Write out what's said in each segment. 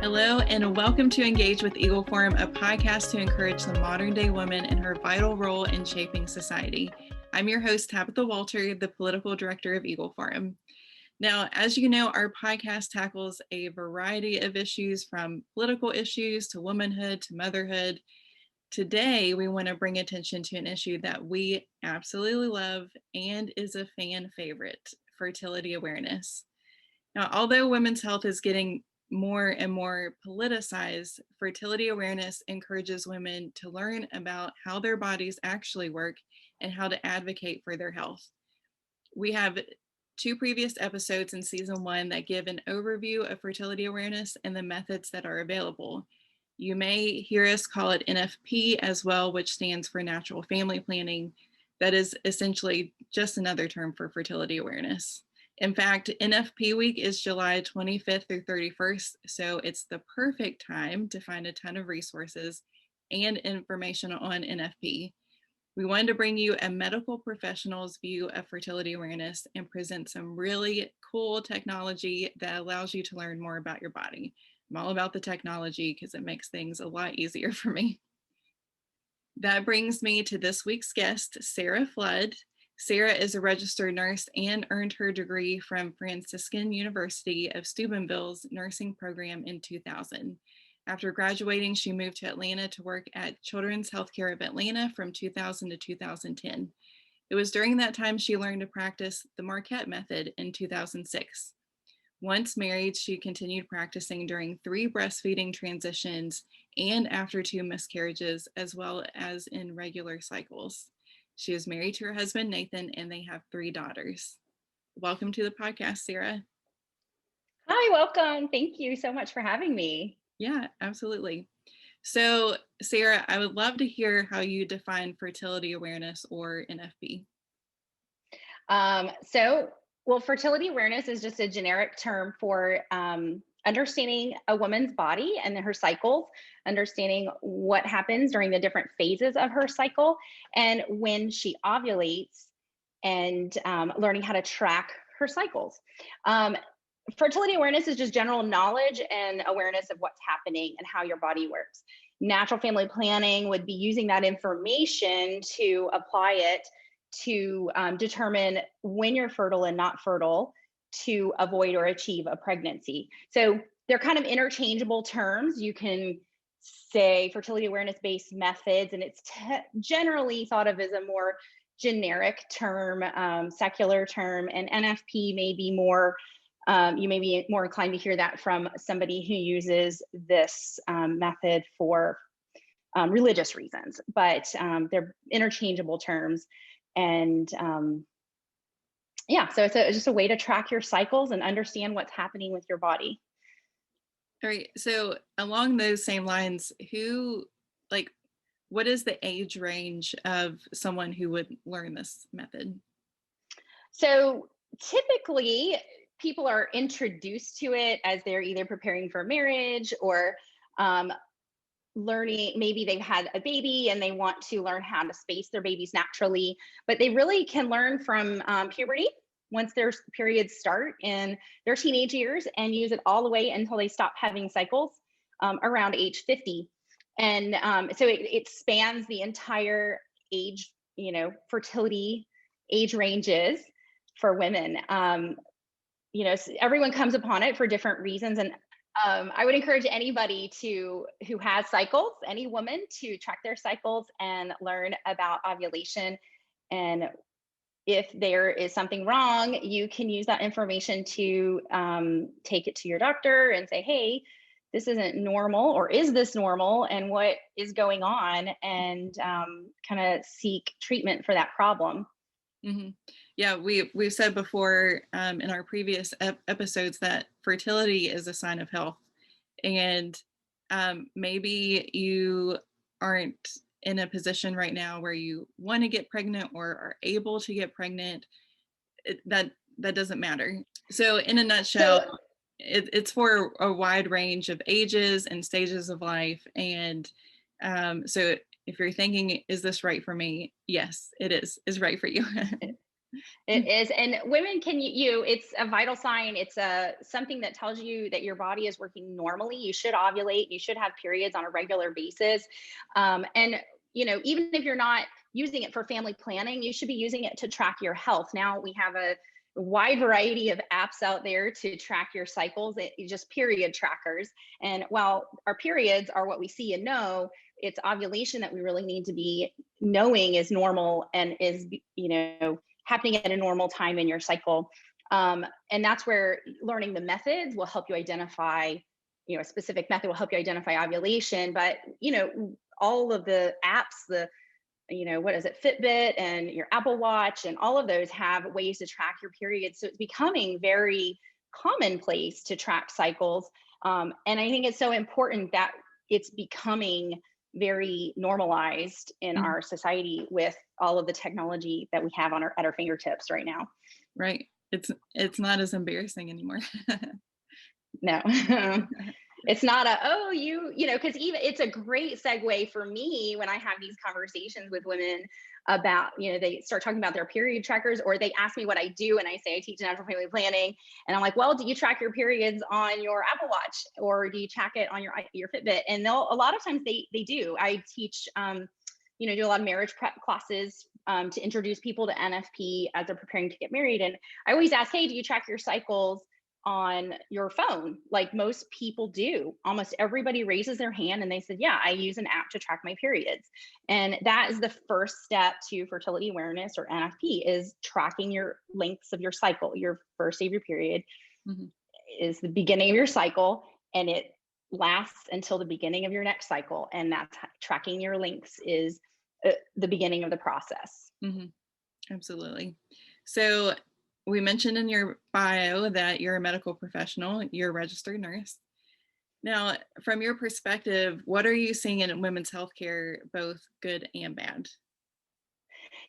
Hello, and welcome to Engage with Eagle Forum, a podcast to encourage the modern day woman in her vital role in shaping society. I'm your host, Tabitha Walter, the political director of Eagle Forum. Now, as you know, our podcast tackles a variety of issues, from political issues to womanhood to motherhood. Today, we want to bring attention to an issue that we absolutely love and is a fan favorite: fertility awareness. Now, although women's health is getting more and more politicized, fertility awareness encourages women to learn about how their bodies actually work and how to advocate for their health. We have two previous episodes in season 1 that give an overview of fertility awareness and the methods that are available. You may hear us call it NFP as well, which stands for natural family planning. That is essentially just another term for fertility awareness. In fact, NFP week is July 25th through 31st, so it's the perfect time to find a ton of resources and information on NFP. We wanted to bring you a medical professional's view of fertility awareness and present some really cool technology that allows you to learn more about your body. I'm all about the technology because it makes things a lot easier for me. That brings me to this week's guest, Sara Flood. Sara is a registered nurse and earned her degree from Franciscan University of Steubenville's nursing program in 2000. After graduating, she moved to Atlanta to work at Children's Healthcare of Atlanta from 2000 to 2010. It was during that time she learned to practice the Marquette Method in 2006. Once married, she continued practicing during 3 breastfeeding transitions and after 2 miscarriages, as well as in regular cycles. She is married to her husband, Nathan, and they have 3 daughters. Welcome to the podcast, Sara. Hi, welcome. Thank you so much for having me. Yeah, absolutely. So, Sara, I would love to hear how you define fertility awareness, or NFP. Fertility awareness is just a generic term for understanding a woman's body and her cycles, understanding what happens during the different phases of her cycle, and when she ovulates, and learning how to track her cycles. Fertility awareness is just general knowledge and awareness of what's happening and how your body works. Natural family planning would be using that information to apply it to determine when you're fertile and not fertile, to avoid or achieve a pregnancy. So they're kind of interchangeable terms. You can say fertility awareness-based methods, and it's generally thought of as a more generic term, secular term, and NFP may be more, you may be more inclined to hear that from somebody who uses this method for religious reasons, but they're interchangeable terms. And so it's just a way to track your cycles and understand what's happening with your body. All right. So along those same lines, what is the age range of someone who would learn this method? So typically people are introduced to it as they're either preparing for marriage or learning, maybe they've had a baby and they want to learn how to space their babies naturally, but they really can learn from puberty, once their periods start in their teenage years, and use it all the way until they stop having cycles around age 50. And so it spans the entire age, fertility age ranges for women. Everyone comes upon it for different reasons. And I would encourage anybody who has cycles, any woman, to track their cycles and learn about ovulation. And if there is something wrong, you can use that information to take it to your doctor and say, hey, this isn't normal, or is this normal, and what is going on, and kind of seek treatment for that problem. Mm-hmm. Yeah, we've said before in our previous episodes that fertility is a sign of health, and maybe you aren't in a position right now where you want to get pregnant or are able to get pregnant. That doesn't matter. So in a nutshell, it's for a wide range of ages and stages of life. And so if you're thinking, is this right for me? Yes, it is right for you. It is, and women can it's a vital sign. It's something that tells you that your body is working normally. You should ovulate. You should have periods on a regular basis. And even if you're not using it for family planning, you should be using it to track your health. Now we have a wide variety of apps out there to track your cycles, just period trackers. And while our periods are what we see and know, it's ovulation that we really need to be knowing is normal and is, happening at a normal time in your cycle. And that's where learning the methods will help you identify, a specific method will help you identify ovulation. But, all of the apps, what is it, Fitbit and your Apple Watch, and all of those have ways to track your periods. So it's becoming very commonplace to track cycles. And I think it's so important that it's becoming very normalized in our society with all of the technology that we have at our fingertips right now. Right. It's not as embarrassing anymore. No. It's not because even it's a great segue for me when I have these conversations with women about, they start talking about their period trackers, or they ask me what I do. And I say, I teach natural family planning. And I'm like, well, do you track your periods on your Apple Watch, or do you track it on your Fitbit? And a lot of times they do. I teach, do a lot of marriage prep classes to introduce people to NFP as they're preparing to get married. And I always ask, hey, do you track your cycles on your phone like most people do? Almost everybody raises their hand and they said, yeah, I use an app to track my periods. And that is the first step to fertility awareness, or NFP, is tracking your lengths of your cycle. Your first day of your period is the beginning of your cycle, and it lasts until the beginning of your next cycle. And that's tracking your lengths is the beginning of the process. Absolutely. So we mentioned in your bio that you're a medical professional, you're a registered nurse. Now, from your perspective, what are you seeing in women's healthcare, both good and bad?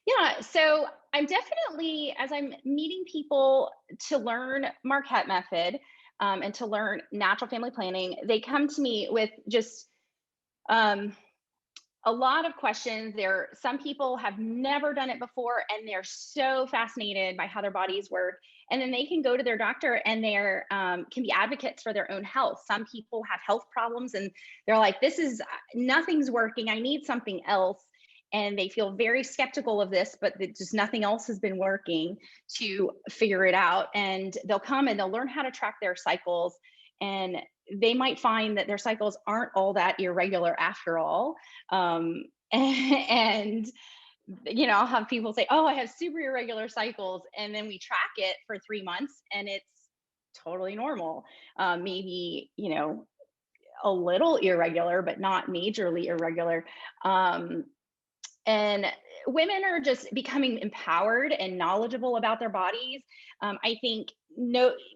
Yeah, so I'm definitely, as I'm meeting people to learn Marquette Method and to learn natural family planning, they come to me with just a lot of questions. Some people have never done it before, and they're so fascinated by how their bodies work. And then they can go to their doctor, and they're can be advocates for their own health. Some people have health problems, and they're like, nothing's working. I need something else. And they feel very skeptical of this, but just nothing else has been working to figure it out. And they'll come and they'll learn how to track their cycles, and they might find that their cycles aren't all that irregular after all. And I'll have people say, oh, I have super irregular cycles. And then we track it for 3 months and it's totally normal. Maybe, a little irregular, but not majorly irregular. And women are just becoming empowered and knowledgeable about their bodies. I think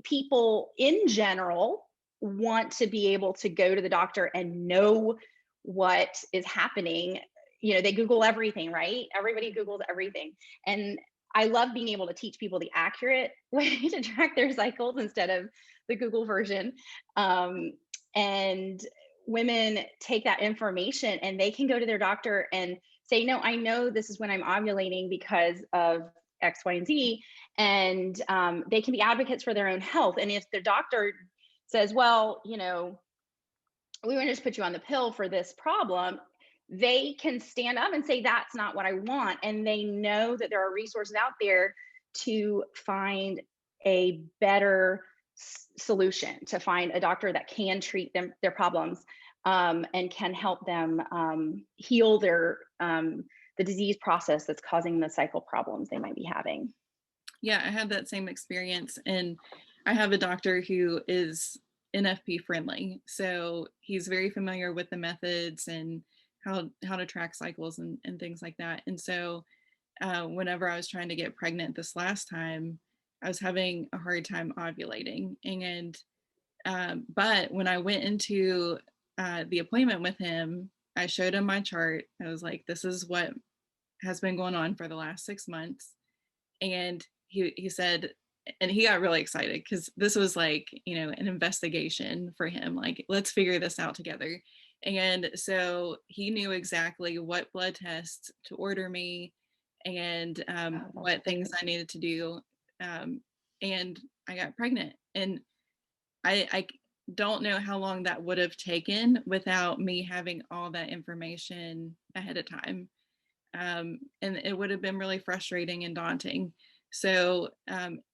people in general want to be able to go to the doctor and know what is happening. They Google everything, right? Everybody Googles everything. And I love being able to teach people the accurate way to track their cycles instead of the Google version. And women take that information and they can go to their doctor and say, no, I know this is when I'm ovulating because of X, Y, and Z. And they can be advocates for their own health. And if their doctor says, well, we want to just put you on the pill for this problem, they can stand up and say, that's not what I want. And they know that there are resources out there to find a better solution, to find a doctor that can treat their problems and can help them heal the disease process that's causing the cycle problems they might be having. Yeah, I had that same experience, and I have a doctor who is NFP friendly, so he's very familiar with the methods and how to track cycles and things like that. And so whenever I was trying to get pregnant this last time, I was having a hard time ovulating. And but when I went into the appointment with him, I showed him my chart. I was like, this is what has been going on for the last 6 months. And he said, and he got really excited because this was like, an investigation for him. Like, let's figure this out together. And so he knew exactly what blood tests to order me. and what things I needed to do. And I got pregnant. And I don't know how long that would have taken without me having all that information ahead of time. And it would have been really frustrating and daunting. So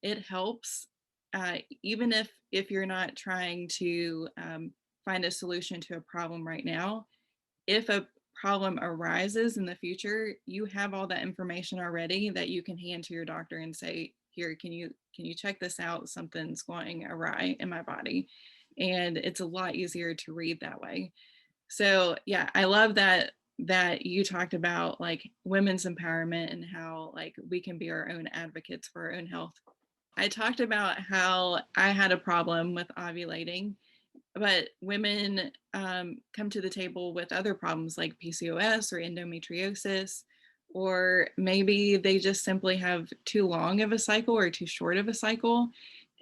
it helps, even if you're not trying to find a solution to a problem right now. If a problem arises in the future, you have all that information already that you can hand to your doctor and say, here, can you check this out? Something's going awry in my body. And it's a lot easier to read that way. So yeah, I love that you talked about like women's empowerment and how like we can be our own advocates for our own health. I talked about how I had a problem with ovulating, but women come to the table with other problems like PCOS or endometriosis, or maybe they just simply have too long of a cycle or too short of a cycle.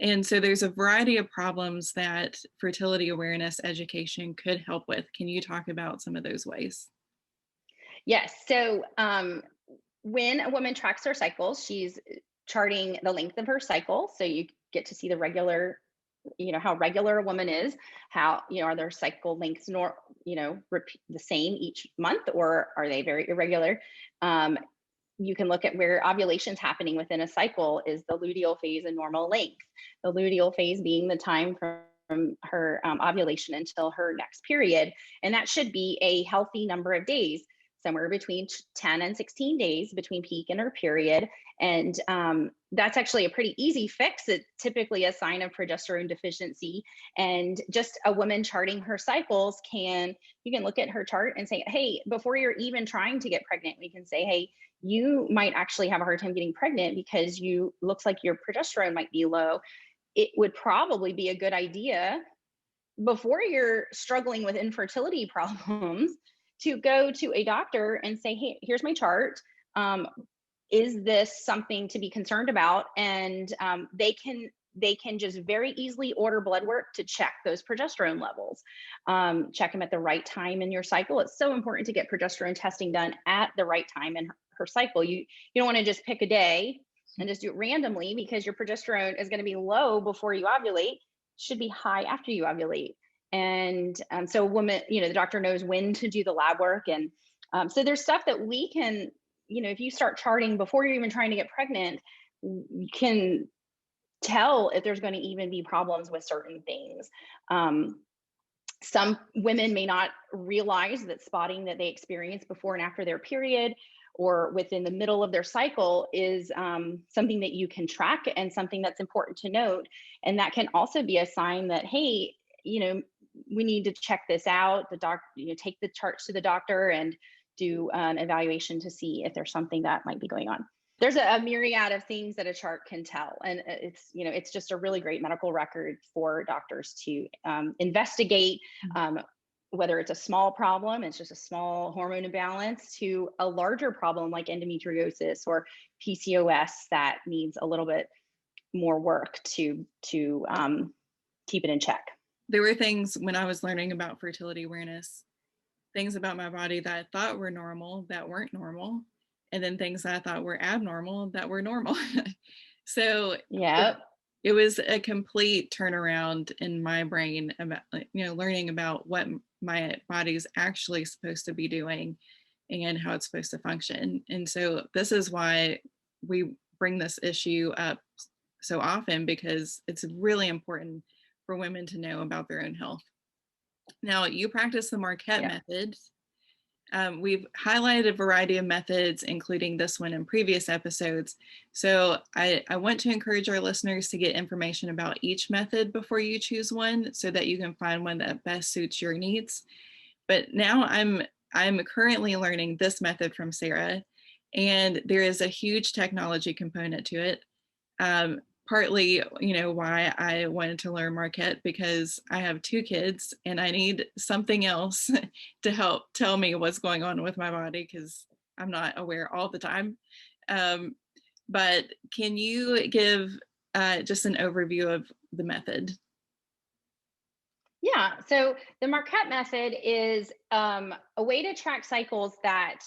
And so there's a variety of problems that fertility awareness education could help with. Can you talk about some of those ways? Yes. So when a woman tracks her cycles, she's charting the length of her cycle. So you get to see the regular, how regular a woman is, how, are their cycle lengths repeat the same each month, or are they very irregular? You can look at where ovulation is happening within a cycle. Is the luteal phase a normal length? The luteal phase being the time from her ovulation until her next period. And that should be a healthy number of days, somewhere between 10 and 16 days between peak and her period. And that's actually a pretty easy fix. It's typically a sign of progesterone deficiency. And just a woman charting her cycles you can look at her chart and say, hey, before you're even trying to get pregnant, we can say, hey, you might actually have a hard time getting pregnant because looks like your progesterone might be low. It would probably be a good idea, before you're struggling with infertility problems, to go to a doctor and say, hey, here's my chart. Is this something to be concerned about? And they can just very easily order blood work to check those progesterone levels, check them at the right time in your cycle. It's so important to get progesterone testing done at the right time in her cycle. You don't want to just pick a day and just do it randomly, because your progesterone is going to be low before you ovulate, should be high after you ovulate. And so a woman, the doctor knows when to do the lab work. And so there's stuff that we can, if you start charting before you're even trying to get pregnant, you can tell if there's going to even be problems with certain things. Some women may not realize that spotting that they experience before and after their period or within the middle of their cycle is something that you can track and something that's important to note. And that can also be a sign that, hey, we need to check this out. The doctor, take the charts to the doctor and do an evaluation to see if there's something that might be going on. There's a myriad of things that a chart can tell. And it's just a really great medical record for doctors to investigate, whether it's a small problem, it's just a small hormone imbalance, to a larger problem like endometriosis or PCOS that needs a little bit more work to keep it in check. There were things when I was learning about fertility awareness, things about my body that I thought were normal that weren't normal, and then things that I thought were abnormal that were normal. So yeah, it was a complete turnaround in my brain about, learning about what my body's actually supposed to be doing and how it's supposed to function. And so this is why we bring this issue up so often, because it's really important for women to know about their own health. Now, you practice the Marquette Method. We've highlighted a variety of methods, including this one in previous episodes. So I want to encourage our listeners to get information about each method before you choose one, so that you can find one that best suits your needs. But now I'm currently learning this method from Sara, and there is a huge technology component to it. Partly, why I wanted to learn Marquette, because I have 2 kids and I need something else to help tell me what's going on with my body, because I'm not aware all the time. But can you give just an overview of the method? Yeah, so the Marquette Method is a way to track cycles that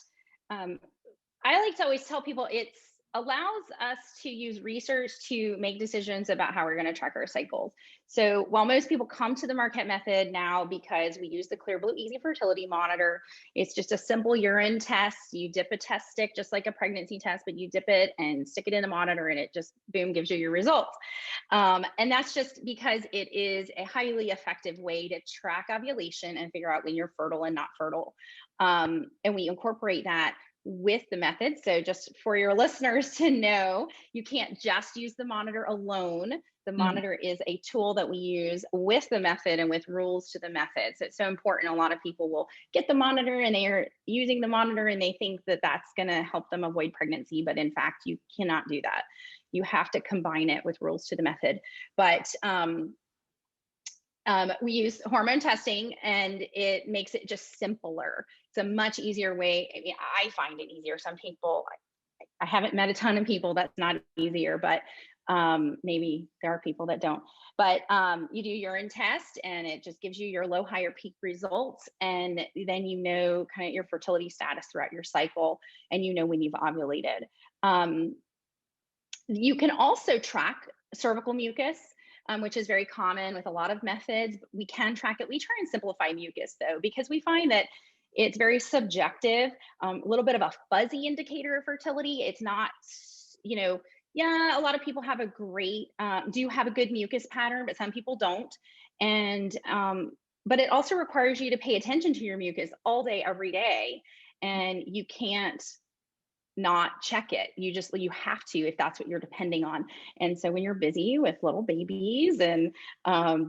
I like to always tell people it's allows us to use research to make decisions about how we're going to track our cycles. So while most people come to the Marquette Method now because we use the Clear Blue Easy Fertility Monitor, it's just a simple urine test. You dip a test stick just like a pregnancy test, but you dip it and stick it in the monitor and it just, boom, gives you your results. And that's just because it is a highly effective way to track ovulation and figure out when you're fertile and not fertile. And we incorporate that with the method. So just for your listeners to know, you can't just use the monitor alone. The monitor is a tool that we use with the method and with rules to the method. So it's so important. A lot of people will get the monitor and they are using the monitor and they think that that's going to help them avoid pregnancy. But in fact, you cannot do that. You have to combine it with rules to the method. But we use hormone testing and it makes it just simpler. It's a much easier way. I mean, I find it easier. Some people, I haven't met a ton of people that's not easier, but maybe there are people that don't. But you do urine test and it just gives you your low, higher, peak results. And then you know kind of your fertility status throughout your cycle and you know when you've ovulated. You can also track cervical mucus, which is very common with a lot of methods. We can track it. We try and simplify mucus though, because we find that it's very subjective, a little bit of a fuzzy indicator of fertility. It's not, you know, yeah, a lot of people have a great, do have a good mucus pattern, but some people don't. And, but it also requires you to pay attention to your mucus all day, every day. And you can't not check it. You have to, if that's what you're depending on. And so when you're busy with little babies and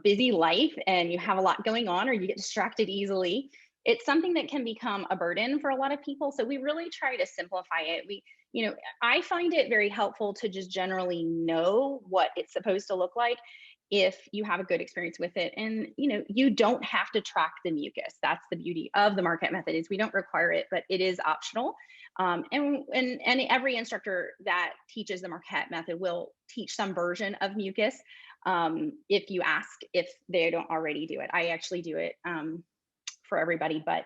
busy life and you have a lot going on or you get distracted easily, it's something that can become a burden for a lot of people. So we really try to simplify it. I find it very helpful to just generally know what it's supposed to look like if you have a good experience with it. And, you don't have to track the mucus. That's the beauty of the Marquette Method is we don't require it, but it is optional. And every instructor that teaches the Marquette Method will teach some version of mucus if you ask if they don't already do it. I actually do it for everybody, but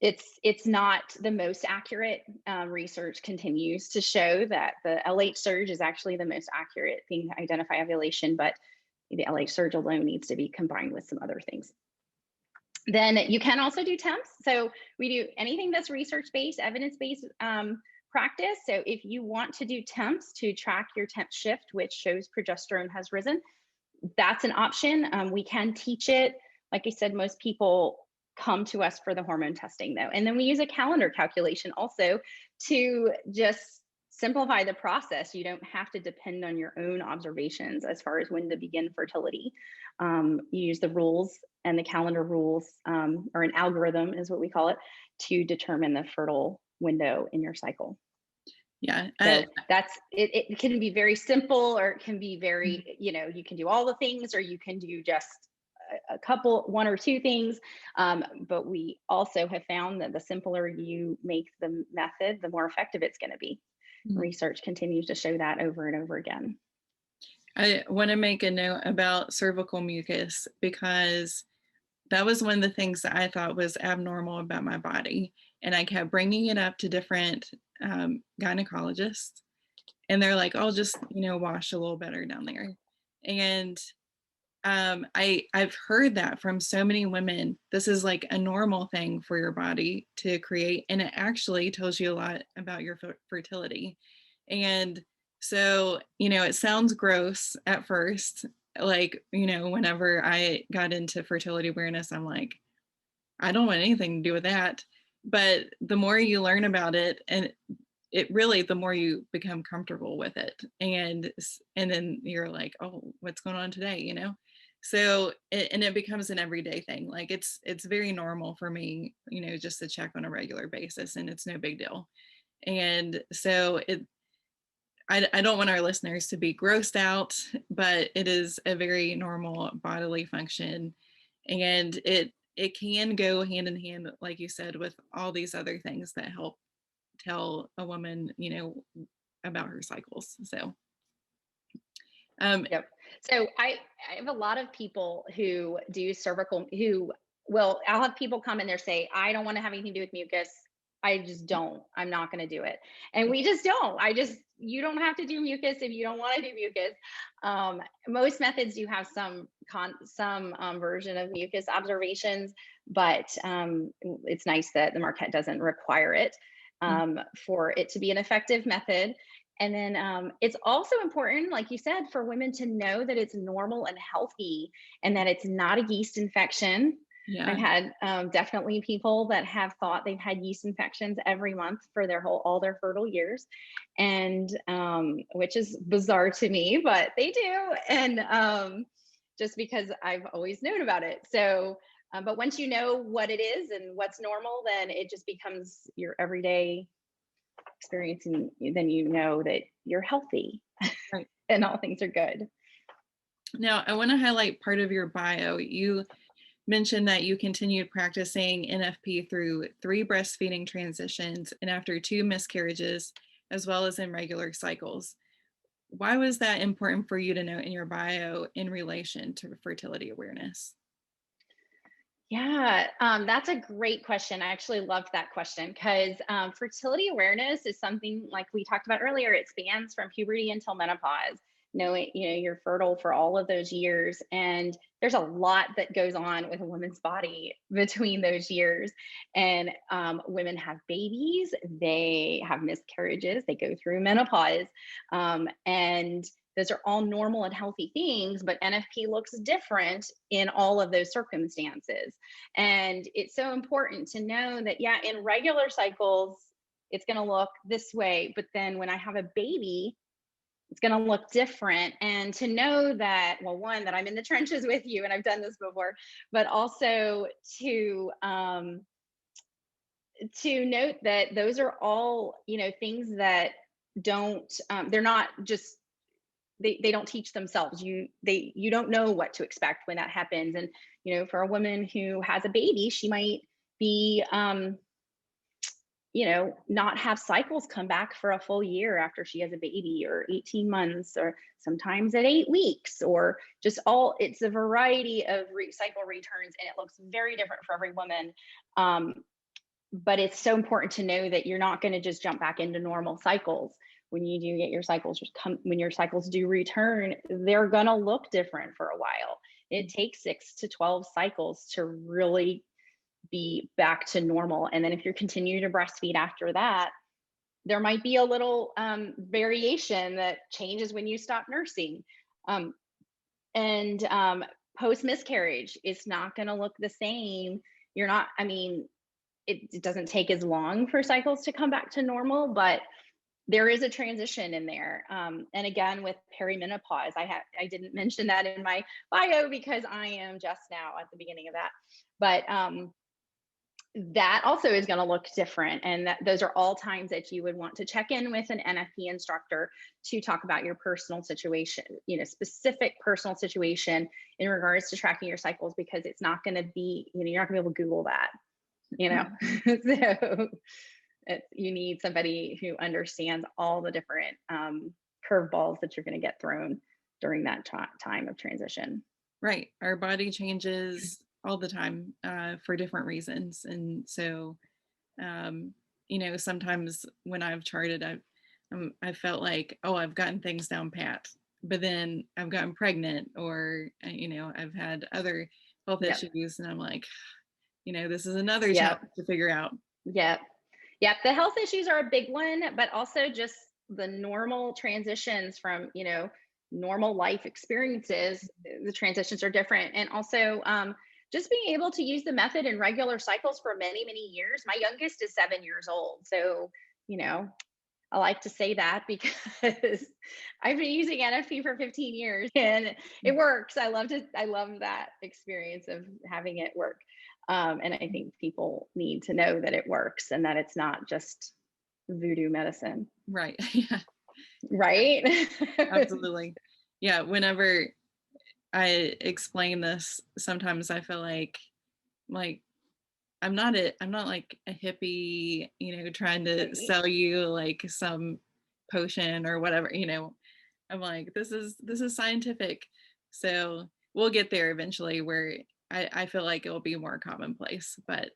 it's not the most accurate. Research continues to show that the LH surge is actually the most accurate thing to identify ovulation, but the LH surge alone needs to be combined with some other things. Then you can also do temps. So we do anything that's research-based, evidence-based practice. So if you want to do temps to track your temp shift, which shows progesterone has risen, that's an option. We can teach it. Like I said, most people come to us for the hormone testing though. And then we use a calendar calculation also to just simplify the process. You don't have to depend on your own observations as far as when to begin fertility. You use the rules and the calendar rules, or an algorithm is what we call it, to determine the fertile window in your cycle. Yeah. So that's it. It can be very simple, or it can be very, you can do all the things, or you can do just one or two things. But we also have found that the simpler you make the method, the more effective it's going to be. Research continues to show that over and over again. I want to make a note about cervical mucus because that was one of the things that I thought was abnormal about my body. And I kept bringing it up to different gynecologists. And they're like, oh, just, wash a little better down there. And I've heard that from so many women. This is like a normal thing for your body to create. And it actually tells you a lot about your fertility. And so, it sounds gross at first. Like, whenever I got into fertility awareness, I'm like, I don't want anything to do with that. But the more you learn about it, and it really, the more you become comfortable with it. And then you're like, oh, what's going on today, So, it becomes an everyday thing. Like it's very normal for me, just to check on a regular basis, and it's no big deal. And so I don't want our listeners to be grossed out, but it is a very normal bodily function. And it can go hand in hand, like you said, with all these other things that help tell a woman, about her cycles. So yep. So I have a lot of people who do cervical, I'll have people come in there say, I don't want to have anything to do with mucus. I just don't. I'm not going to do it. And we just don't. You don't have to do mucus if you don't want to do mucus. Most methods do have some version of mucus observations, but it's nice that the Marquette doesn't require it for it to be an effective method. And then it's also important, like you said, for women to know that it's normal and healthy and that it's not a yeast infection. Yeah. I've had definitely people that have thought they've had yeast infections every month for all their fertile years, and which is bizarre to me, but they do. And just because I've always known about it. So, but once you know what it is and what's normal, then it just becomes your everyday experience, and then you know that you're healthy, Right. and all things are good. Now, I want to highlight part of your bio. You mentioned that you continued practicing NFP through 3 breastfeeding transitions and after 2 miscarriages, as well as in regular cycles. Why was that important for you to note in your bio in relation to fertility awareness? Yeah, that's a great question. I actually loved that question because fertility awareness is something like we talked about earlier. It spans from puberty until menopause. Knowing, you're fertile for all of those years, and there's a lot that goes on with a woman's body between those years. And women have babies, they have miscarriages, they go through menopause, and those are all normal and healthy things, but NFP looks different in all of those circumstances. And it's so important to know that, yeah, in regular cycles, it's going to look this way. But then when I have a baby, it's going to look different. And to know that, well, one, that I'm in the trenches with you and I've done this before, but also to note that those are all, things that don't, they're not just, they don't teach themselves. You don't know what to expect when that happens. And for a woman who has a baby, she might be not have cycles come back for a full year after she has a baby, or 18 months, or sometimes at 8 weeks, or just it's a variety of cycle returns, and it looks very different for every woman. But it's so important to know that you're not going to just jump back into normal cycles. When you do get your cycles, when your cycles do return, they're going to look different for a while. It takes 6 to 12 cycles to really be back to normal. And then if you're continuing to breastfeed after that, there might be a little variation that changes when you stop nursing. And post miscarriage, it's not going to look the same. It doesn't take as long for cycles to come back to normal, but there is a transition in there. And again, with perimenopause, I didn't mention that in my bio because I am just now at the beginning of that. But that also is going to look different. And those are all times that you would want to check in with an NFP instructor to talk about your personal situation, specific personal situation in regards to tracking your cycles, because it's not going to be, you're not going to be able to Google that, So you need somebody who understands all the different curveballs that you're going to get thrown during that time of transition. Right. Our body changes all the time for different reasons. And so, sometimes when I've charted, I felt like, oh, I've gotten things down pat, but then I've gotten pregnant, or, I've had other health issues, and I'm like, this is another challenge to figure out. Yep. The health issues are a big one, but also just the normal transitions from, normal life experiences. The transitions are different. And also just being able to use the method in regular cycles for many, many years. My youngest is 7 years old. So, I like to say that because I've been using NFP for 15 years and it works. I love that experience of having it work. And I think people need to know that it works and that it's not just voodoo medicine. Right. Yeah. Right. Absolutely. Yeah. Whenever I explain this, sometimes I feel like I'm not like a hippie, trying to sell you like some potion or whatever, I'm like, this is scientific. So we'll get there eventually where I feel like it will be more commonplace, but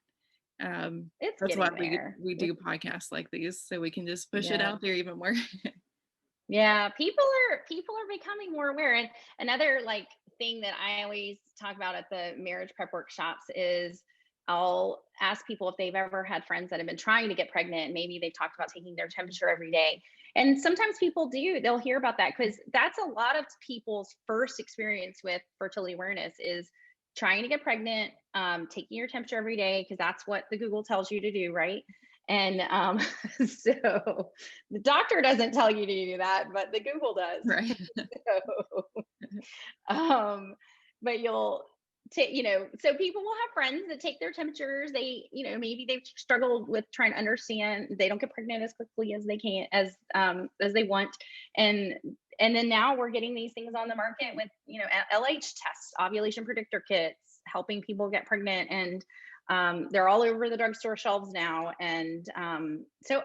It's That's why getting there. we do podcasts like these, so we can just push it Yeah. out there even more. Yeah, people are becoming more aware. And another like thing that I always talk about at the marriage prep workshops is I'll ask people if they've ever had friends that have been trying to get pregnant. Maybe they've talked about taking their temperature every day. And sometimes people do, they'll hear about that because that's a lot of people's first experience with fertility awareness is trying to get pregnant, taking your temperature every day, because that's what the Google tells you to do, right? And so the doctor doesn't tell you to do that, but the Google does. Right. So, but you'll take, so people will have friends that take their temperatures. They, maybe they've struggled with trying to understand. They don't get pregnant as quickly as they can, as they want. And then now we're getting these things on the market with, LH tests, ovulation predictor kits, helping people get pregnant. And they're all over the drugstore shelves now. And so,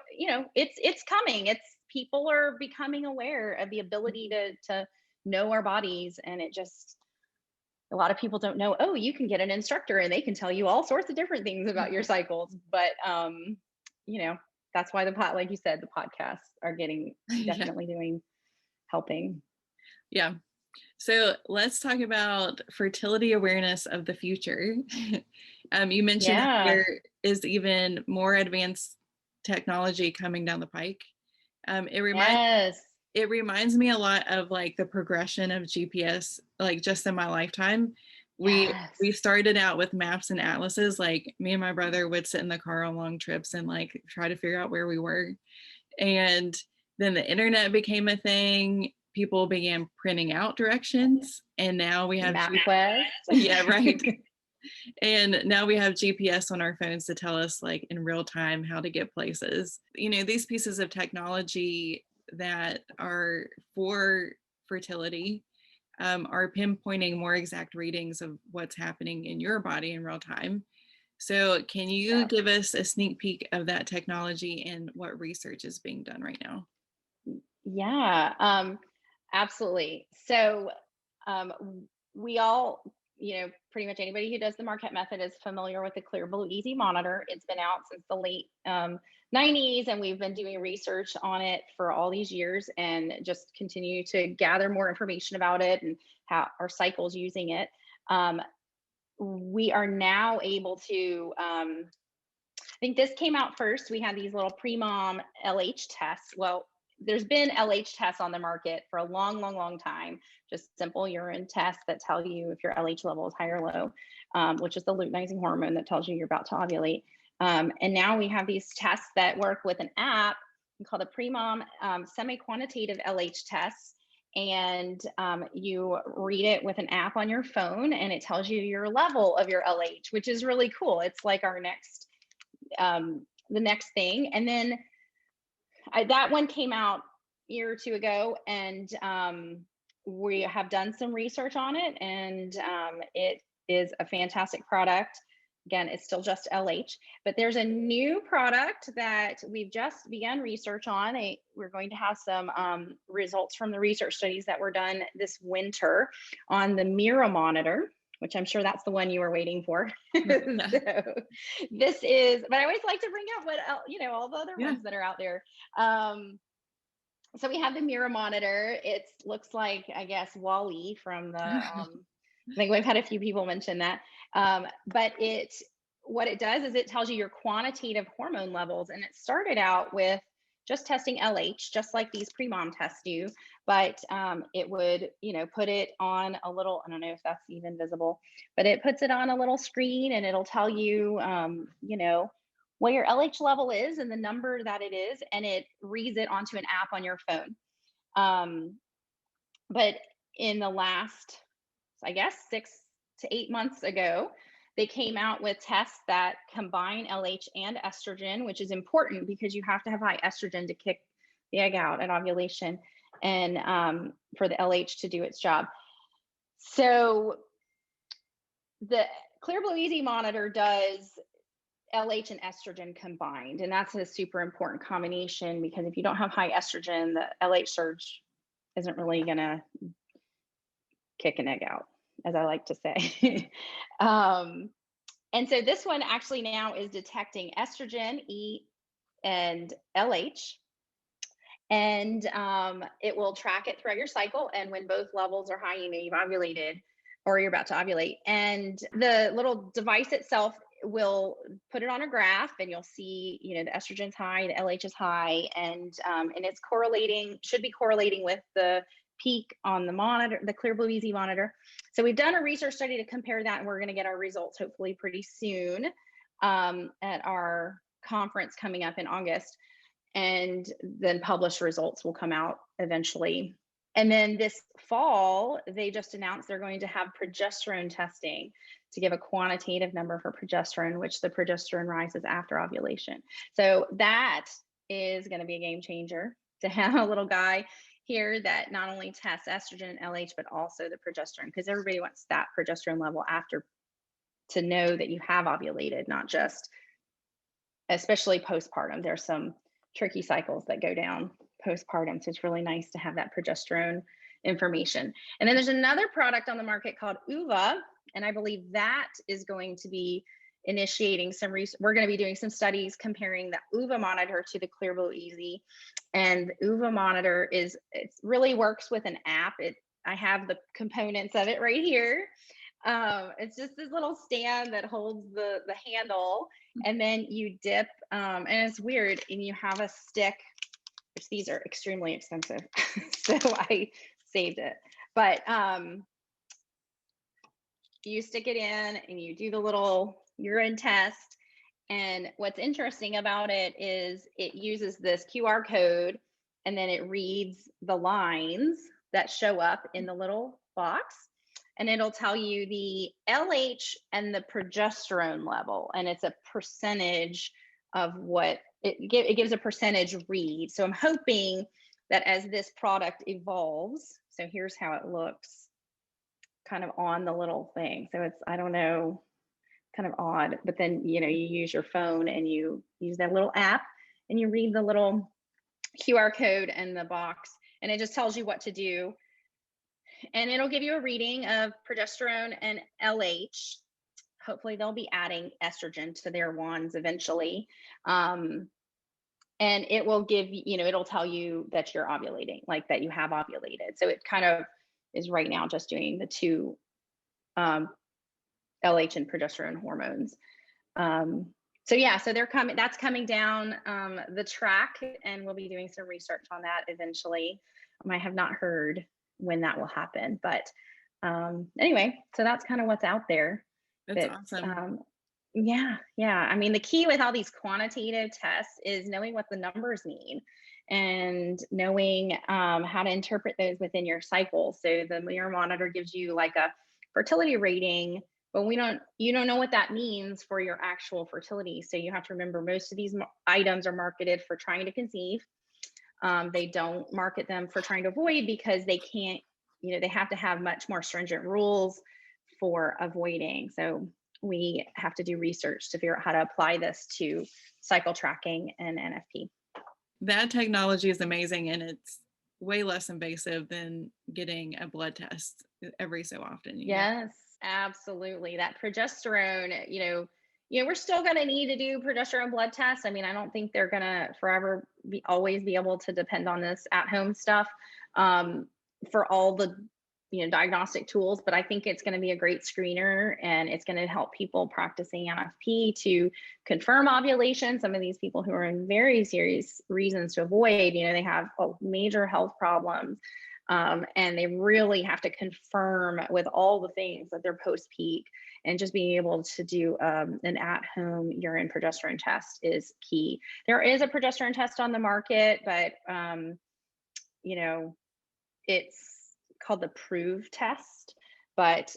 it's coming. People are becoming aware of the ability to know our bodies. And a lot of people don't know, oh, you can get an instructor and they can tell you all sorts of different things about your cycles. But, that's why like you said, the podcasts are definitely helping. Yeah. So let's talk about fertility awareness of the future. You mentioned that there is even more advanced technology coming down the pike. It reminds me a lot of like the progression of GPS, like just in my lifetime. We started out with maps and atlases. Like me and my brother would sit in the car on long trips and like try to figure out where we were. And then the internet became a thing. People began printing out directions, and now we have MapQuest. Yeah, right. And now we have GPS on our phones to tell us like in real time how to get places. These pieces of technology that are for fertility are pinpointing more exact readings of what's happening in your body in real time. So can you give us a sneak peek of that technology and what research is being done right now? Yeah, absolutely. So we all, pretty much anybody who does the Marquette Method is familiar with the Clear Blue Easy monitor. It's been out since the late 90s, and we've been doing research on it for all these years and just continue to gather more information about it and how our cycles using it. We are now able to, I think this came out first. We had these little pre-mom LH tests. Well, there's been LH tests on the market for a long, long, long time. Just simple urine tests that tell you if your LH level is high or low, which is the luteinizing hormone that tells you you're about to ovulate. And now we have these tests that work with an app called a pre-mom semi-quantitative LH test. And you read it with an app on your phone, and it tells you your level of your LH, which is really cool. It's like our next, the next thing. And then that one came out a year or two ago, and we have done some research on it, and it is a fantastic product. Again, it's still just LH, but there's a new product that we've just begun research on. We're going to have some results from the research studies that were done this winter on the Mira monitor, which I'm sure that's the one you were waiting for. So this is, but I always like to bring up what, all the other ones that are out there. So we have the Mira monitor. It looks like, I guess, Wall-E from the, I think we've had a few people mention that. But what it does is it tells you your quantitative hormone levels. And it started out with just testing LH, just like these pre-mom tests do. But it would, put it on a little, I don't know if that's even visible, but it puts it on a little screen, and it'll tell you, what your LH level is and the number that it is, and it reads it onto an app on your phone. But in the last, I guess, 6 to 8 months ago, they came out with tests that combine LH and estrogen, which is important because you have to have high estrogen to kick the egg out at ovulation and for the LH to do its job. So the Clear Blue Easy monitor does LH and estrogen combined, and that's a super important combination because if you don't have high estrogen, the LH surge isn't really going to kick an egg out, as I like to say. And so this one actually now is detecting estrogen, E, and LH. And it will track it throughout your cycle. And when both levels are high, you know you've ovulated or you're about to ovulate. And the little device itself will put it on a graph, and you'll see, you know, the estrogen's high, the LH is high, and it's correlating, should be correlating with the peak on the monitor, the Clear Blue Easy monitor. So we've done a research study to compare that, and we're going to get our results hopefully pretty soon at our conference coming up in August. And then published results will come out eventually. And then this fall, they just announced they're going to have progesterone testing to give a quantitative number for progesterone, which the progesterone rises after ovulation. So that is going to be a game changer, to have a little guy here that not only tests estrogen and LH, but also the progesterone, because everybody wants that progesterone level after, to know that you have ovulated, not just, especially postpartum. There's some tricky cycles that go down postpartum. So it's really nice to have that progesterone information. And then there's another product on the market called UVA. And I believe that is going to be initiating some research. We're going to be doing some studies comparing the UVA monitor to the Clear Blue Easy. And the UVA monitor it really works with an app. I have the components of it right here. It's just this little stand that holds the handle, and then you dip, and it's weird, and you have a stick, which these are extremely expensive. So I saved it, but you stick it in and you do the little urine test. And what's interesting about it is it uses this QR code, and then it reads the lines that show up in the little box. And it'll tell you the LH and the progesterone level. And it's a percentage of what it gives a percentage read. So I'm hoping that as this product evolves, so here's how it looks kind of on the little thing. So it's, I don't know, kind of odd, but then, you know, you use your phone and you use that little app and you read the little QR code in the box, and it just tells you what to do. And it'll give you a reading of progesterone and LH. Hopefully they'll be adding estrogen to their wands eventually. And it will give, you know, it'll tell you that you're ovulating, like that you have ovulated. So it kind of is right now just doing the two LH and progesterone hormones. So yeah, so they're coming, that's coming down the track, and we'll be doing some research on that eventually. I have not heard when that will happen, but anyway, so that's kind of what's out there. That's awesome. Yeah. I mean, the key with all these quantitative tests is knowing what the numbers mean and knowing how to interpret those within your cycle. So the mirror monitor gives you like a fertility rating, but you don't know what that means for your actual fertility. So you have to remember, most of these items are marketed for trying to conceive. They don't market them for trying to avoid, because they can't, you know, they have to have much more stringent rules for avoiding. So we have to do research to figure out how to apply this to cycle tracking and NFP. That technology is amazing, and it's way less invasive than getting a blood test every so often. Yes, absolutely. That progesterone, you know, we're still going to need to do progesterone blood tests. I mean, I don't think they're going to forever always be able to depend on this at-home stuff for all the, you know, diagnostic tools, but I think it's going to be a great screener, and it's going to help people practicing NFP to confirm ovulation. Some of these people who are in very serious reasons to avoid, you know, they have major health problems, and they really have to confirm with all the things that they're post-peak, and just being able to do an at-home urine progesterone test is key. There is a progesterone test on the market, but you know, it's called the Prove test, but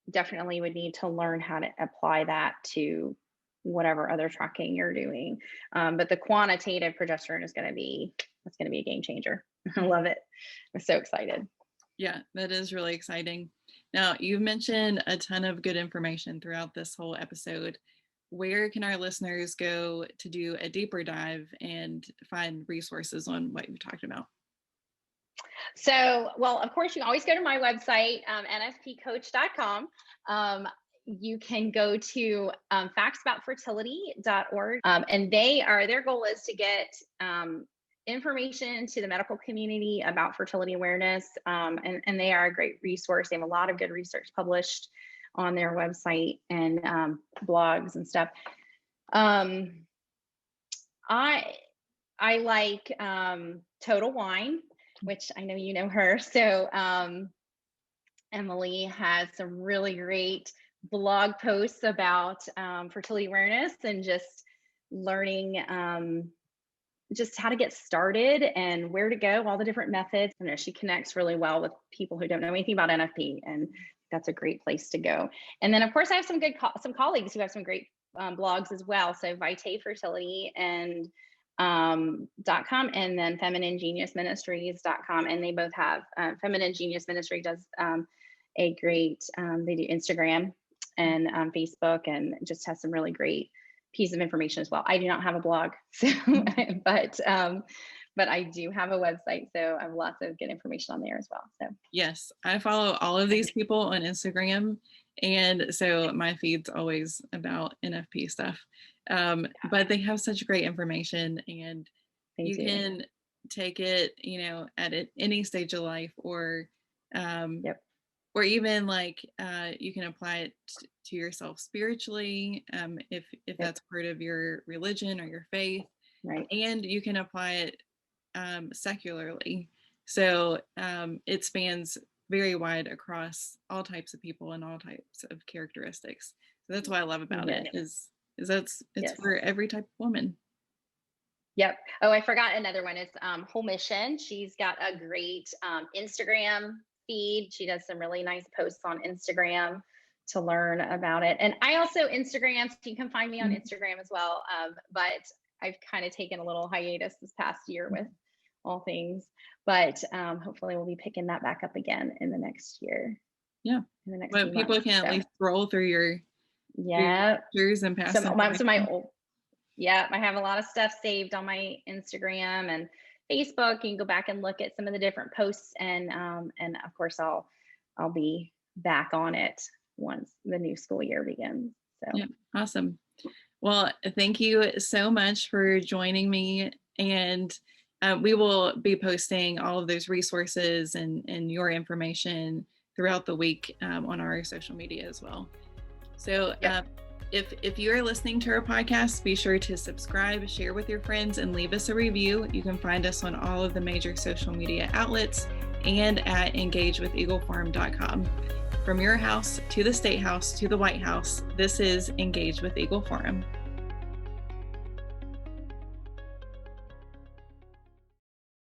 definitely would need to learn how to apply that to whatever other tracking you're doing. But the quantitative progesterone is going to be a game changer. I love it. I'm so excited. Yeah, that is really exciting. Now, you've mentioned a ton of good information throughout this whole episode. Where can our listeners go to do a deeper dive and find resources on what you've talked about? So, well, of course, you can always go to my website, nfpcoach.com. you can go to factsaboutfertility.org. And their goal is to get information to the medical community about fertility awareness. And they are a great resource. They have a lot of good research published on their website and blogs and stuff. I like Total Wine, which I know you know her. So Emily has some really great blog posts about fertility awareness and just learning just how to get started and where to go, all the different methods. You know, she connects really well with people who don't know anything about NFP, and that's a great place to go. And then, of course, I have some some colleagues who have some great blogs as well. So Vitae Fertility and .com, and then FeminineGeniusMinistries.com, and they both have Feminine Genius Ministry does a great they do Instagram and Facebook, and just has some really great piece of information as well. I do not have a blog, so but I do have a website, so I have lots of good information on there as well. So yes, I follow all of these people on Instagram, and so my feed's always about NFP stuff. But they have such great information, and you can take it, you know, at any stage of life, or or even like you can apply it to yourself spiritually, if that's part of your religion or your faith, right? And you can apply it secularly. So it spans very wide across all types of people and all types of characteristics. So that's what I love about it is it's for every type of woman. Yep. Oh, I forgot another one. It's Whole Mission. She's got a great Instagram feed. She does some really nice posts on Instagram to learn about it. And I also Instagram, so you can find me on Instagram as well. But I've kind of taken a little hiatus this past year with all things, but hopefully we'll be picking that back up again in the next year. Yeah. In the next well, people months, can at least scroll through your pictures and pass some of my old. Yeah, I have a lot of stuff saved on my Instagram and Facebook. You can go back and look at some of the different posts, and of course I'll be back on it once the new school year begins. So yeah, awesome. Well, thank you so much for joining me, and we will be posting all of those resources and your information throughout the week on our social media as well. So if you are listening to our podcast, be sure to subscribe, share with your friends, and leave us a review. You can find us on all of the major social media outlets and at engagewithEagleForum.com. From your house to the State House to the White House, this is Engage with Eagle Forum.